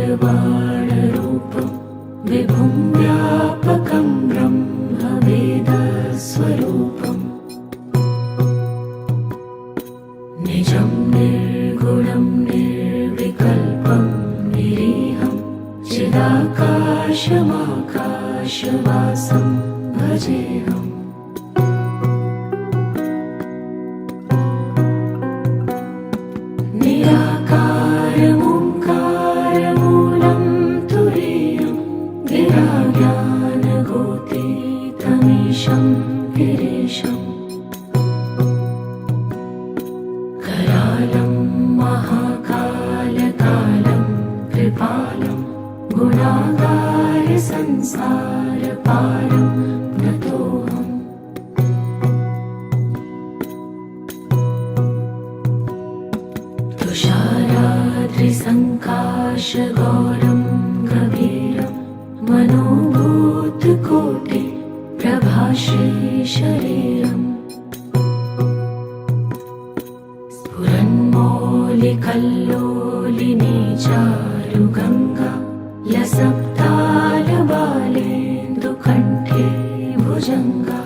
निर्वाणरूपं विभुं व्यापकं ब्रह्मवेदस्वरूपम् निजं निर्गुणं निर्विकल्पं निरीहं चिदाकाशमाकाशवासं भजेऽहम्। निराकारमोङ्कारमूलं तुरीयं गिराज्ञानगोतीतमीशं गिरीशम् करालं महाकालकालं कृपालं गुणागारसंसारपारं नतोऽहम्। तुषाराद्रिसङ्काशगौरं गभीरं मनोभूतकोटि प्रभाश्रीशरीरम् स्फुरन्मौलिकल्लोलिनी चारुगङ्गा लसत्तालबालेन्दुकण्ठे भुजङ्गा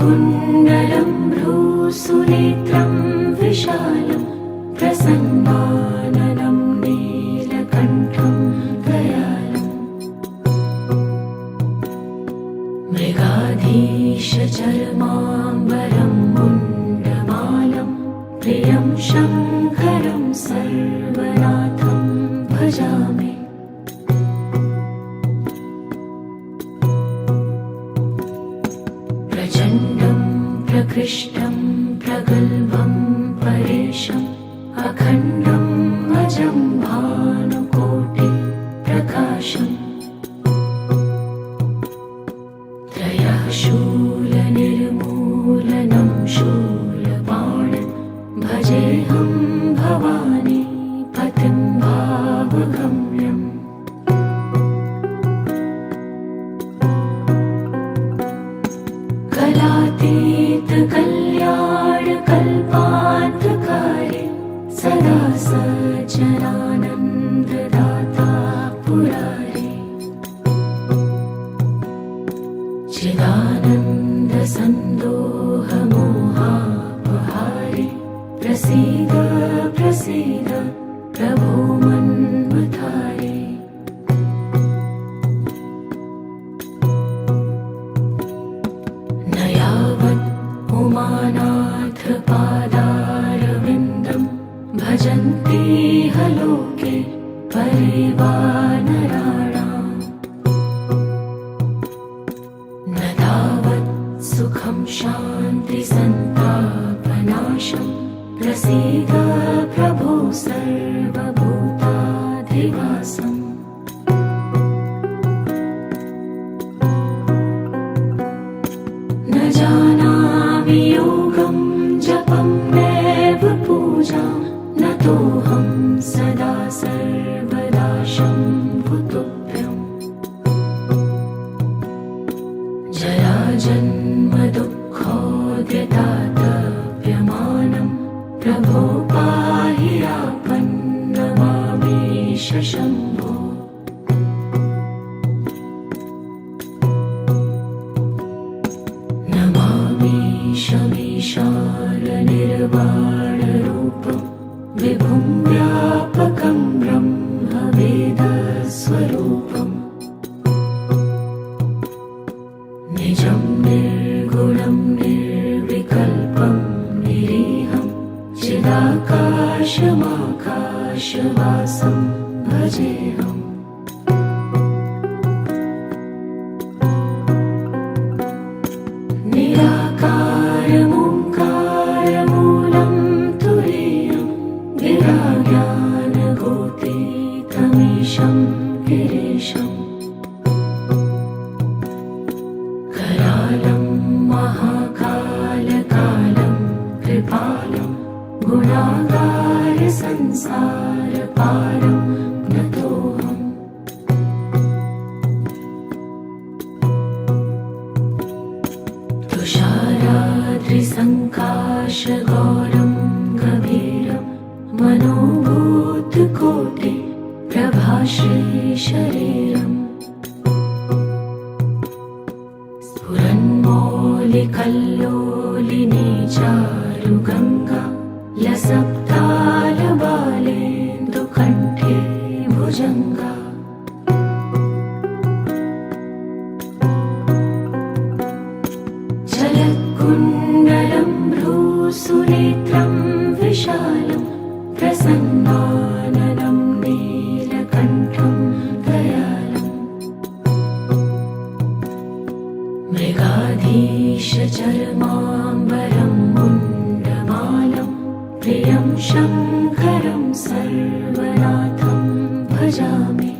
कुण्डलं भ्रूसुनेत्रं विशालं प्रसन्नाननं नीलकण्ठं दयालम् मृगाधीशचर्माम्बरं मुण्डमालं प्रियं शङ्करं सर्वनाथं भजामि। प्रचण्डं प्रकृष्टं प्रगल्भं परेशम् अखण्डम् अजं भानुकोटिप्रकाशम् त्रयः शूलनिर्मूलनं शूलबाणं भजेऽहं भवानी पतिं भावगम्यम्। कलातीतकल्याणकल्पान्तकारि सदा सज्जनानन्ददाता पुरारी चिदानन्दसन्दोहमोहापहारि प्रसीद प्रसीद प्रभो मन्मथारि। न यावत् उमानाथपादारविन्दं भजन्ति ह लोके परिवानराणाम् न तावत् सुखं शान्तिसन्तापनाशं प्रसीद प्रभो सर्वभूताधिवासम्। न जानामि योगं जपं नैव पूजां नतोऽहं सदा सर्वदा शम्भुतुभ्यम्। जराजन्मदुःखोद्यतातप्यमानं प्रभो पाहि आपन्नमामीश शम्भो। नमामीशमीशाननिर्वाणरूपं विभुं व्यापकं ब्रह्मवेदस्वरूपम् निजं निर्गुणं निर्विकल्पं निरीहं चिदाकाशमाकाशवासं भजेऽहम्। निराकारमोङ्कारमूलं तुरीयं गिराज्ञानगोतीतमीशं गिरीशम् करालं महाकालकालं कृपालं गुणागारसंसारपारं नतोऽहम्। तुषाराद्रि तुषाराद्रिसङ्काशगौरं गभीरं मनोभूतकोटि प्रभाश्रीशरीरम् स्फुरन्मौलिकल्लोलिनी चारुगङ्गा लसत्तालबालेन्दुकण्ठे भुजङ्गा जलत्कुण्डलं भ्रूसुनेत्रं विशालं प्रसन्नाननं नीलकण्ठं दयालम् मृगाधीशचर्माम्बरं मुण्डमालं प्रियं शङ्करं सर्वनाथं भजामि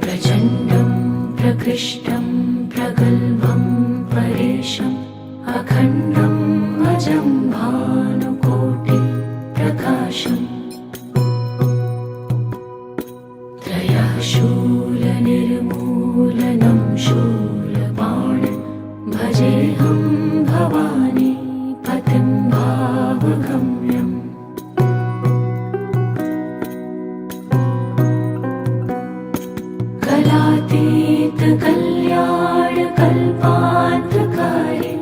प्रचण्डं प्रकृष्टं प्रगल्भं परेशम् अखण्डम् अजं भानुकोटिप्रकाशम् त्रयः शूलनिर्मूलनं शूलबाणं भजेऽहं भवानी पतिं भावगम्यम् कलातीतकल्याणकल्पान्तकारि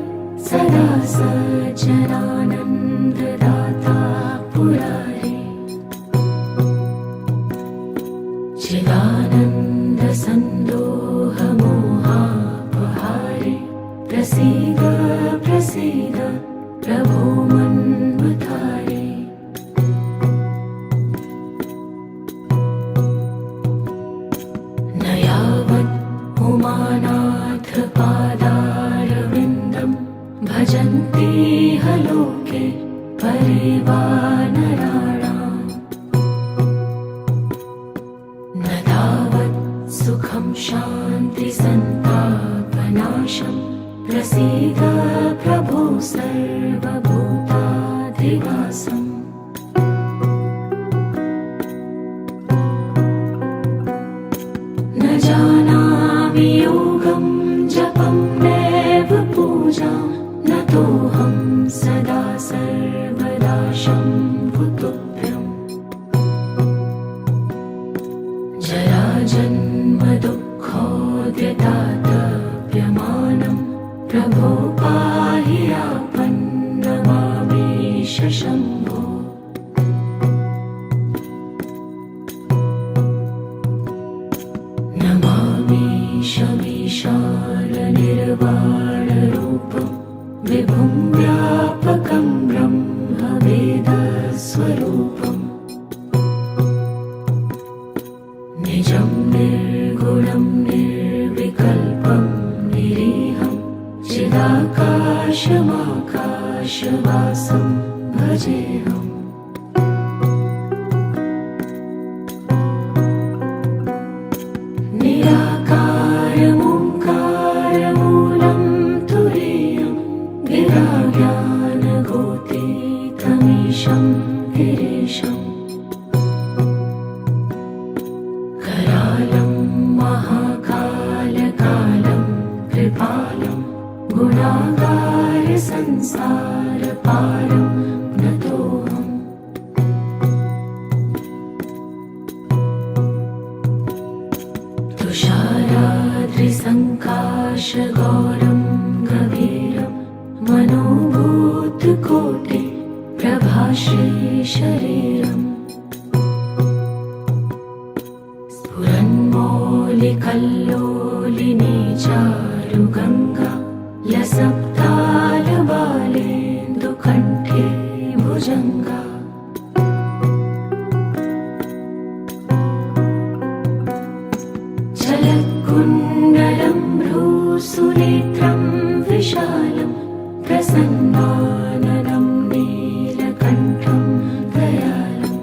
सदा सज्जनानन्ददाता पुरारी चिदानन्दसन्दोहमोहापहारि प्रसीद प्रसीद प्रभो मन्मथारि न यावत् उमानाथपादारविन्दं भजन्ति ह लोके परिवानराणाम् न तावत् सुखं शान्तिसन्तापनाशं प्रसीद प्रभो सर्वभूताधिवासम् न जानामि योगं जपं नैव पूजां नतोऽहं सदा सर्वदा शम्भुतुभ्यम् जराजन्मदुःखोद्यतातप्यमानं प्रभो पाहि आपन्नमामीश शम्भो नमामीशमीशाननिर्वाणरूपं विभुं व्यापकं ब्रह्मवेदस्वरूपम् निजं निर्गुणं निर्विकल्पं निरीहं चिदाकाशमाकाशवासं भजेऽहम् निराकारमोङ्कारमूलं तुरीयं गिराज्ञानगोतीतमीशं गिरीशम् करालं महाकालकालं कृपालं गुणागारसंसारपारं नतोऽहम् तुषाराद्रिसङ्काशगौरं गभीरं मनोभूतकोटि प्रभाश्रीशरीरम् स्फुरन्मौलिकल्लोलिनी चारुगङ्गा लसत्तालबालेन्दुकण्ठे भुजङ्गा जलत्कुण्डलं भ्रूसुनेत्रं विशालं प्रसन्नाननं नीलकण्ठं दयालम्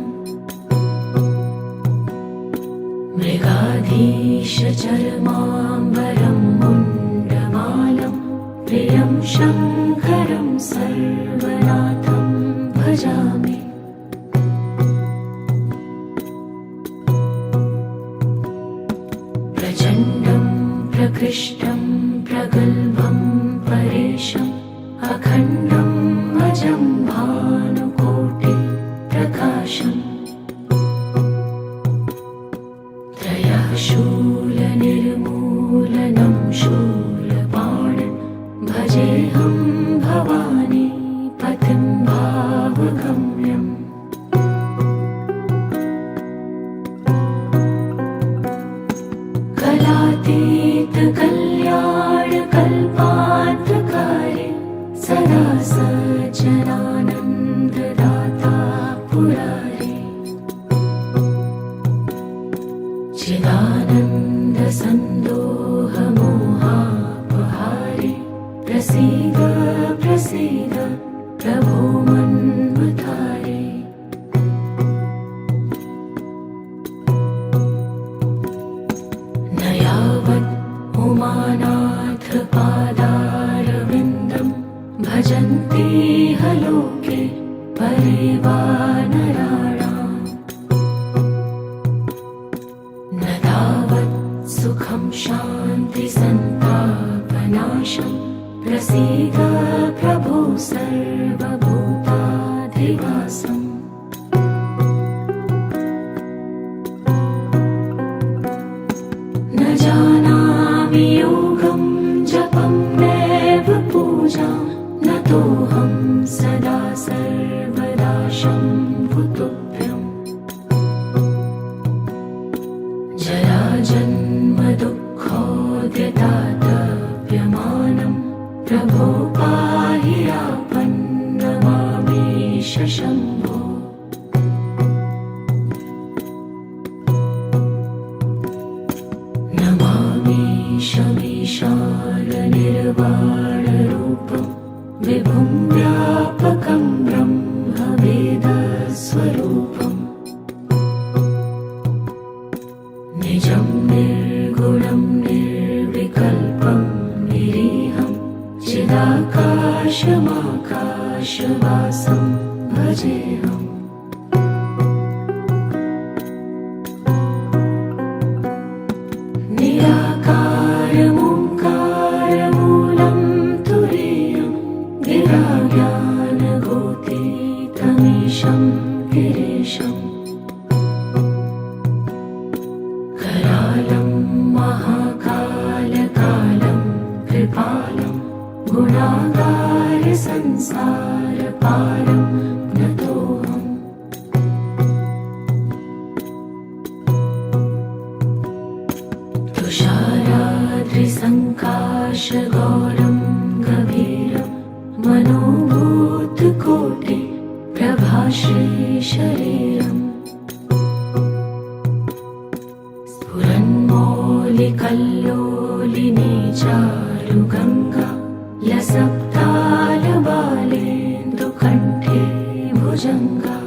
मृगाधीशचर्माम्बरं मुण्डमालं प्रियं शङ्करं सर्वनाथं भजामि प्रचण्डं प्रकृष्टं प्रगल्भं परेशम् अखण्डं अजं भानुकोटिप्रकाशम् त्रयः शूलनिर्मूलनं शूलपाणिं भजेऽहं भवानी पतिं भावगम्यम् कलातीत कल्याण कल्पान्तकारि सदा सज्जनानन्ददाता पुरारी चिदानन्द सन्दोह मोहापहारि प्रसीद प्रसीद प्रभो मन्मथारि न यावत् उमानाथ पादारविन्दं भजन्ति ह लोके परिवानराणाम् न तावत् सुखं शान्ति सन्तापनाशं प्रसीद प्रभो सर्वभूताधिवासम् न जानामि योगं जपं नैव पूजां नतोऽहं सदा सर्वदा शम्भुतुभ्यम् जराजन्म दुःखोद्यतातप्यमानं प्रभो पाहि आपन्नमामीश शम्भो नमामीशमीशाननिर्वाणरूपं विभुं व्यापकं ब्रह्मवेदस्वरूपम् निजं निर्गुणं निर्विकल्पं निरीहं चिदाकाशमाकाशवासं भजेऽहम् निराकारमोङ्कारमूलं तुरीयं गिराज्ञानगोतीतमीशं गिरीशम् करालं महाकालकालं कृपालं गुणागारसंसारपारं नतोऽहम् तुषाराद्रिसङ्काशगौरं गभीरं मनोभूतकोटि प्रभाश्रीशरीरम् स्फुरन्मौलिकल्लोलिनी चारुगङ्गा लसत्तालबालेन्दुकण्ठे भुजङ्गा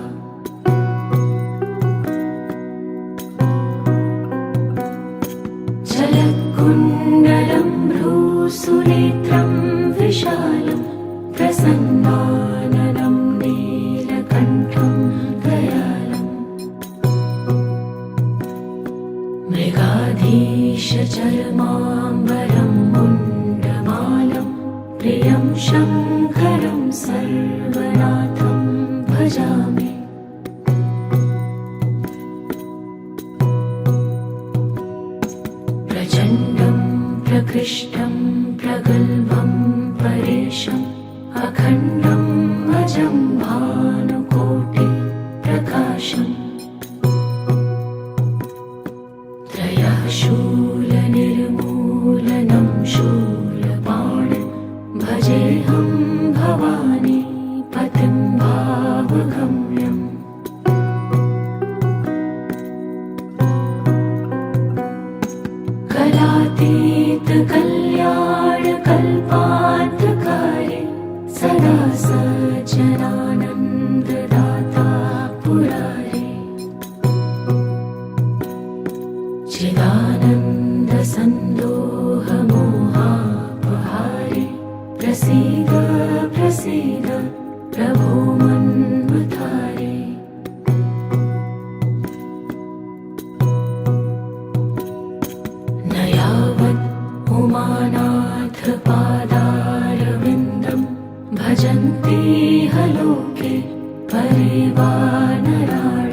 जलत्कुण्डलं भ्रूसुनेत्रं विशालं प्रसन्नाननं नीलकण्ठं दयालम् मृगाधीशचर्माम्बरं मुण्डमालं प्रियं शङ्करं सर्वनाथं भजामि प्रचण्डं प्रकृष्टं प्रगल्भं परेशम् अखण्डं अजं भानुकोटिप्रकाशम् त्रयः शूलनिर्मूलनं शूलपाणिं भजेऽहं भवानी पतिं भावगम्यम् कलातीत कल्याण कल्पान्तकारि सदा सज्जनानन्ददाता पुरारी चिदानन्द सन्दोह मोहापहारि प्रसीद प्रसीद प्रभो मन्मथारि न यावत् परिवानराणाम्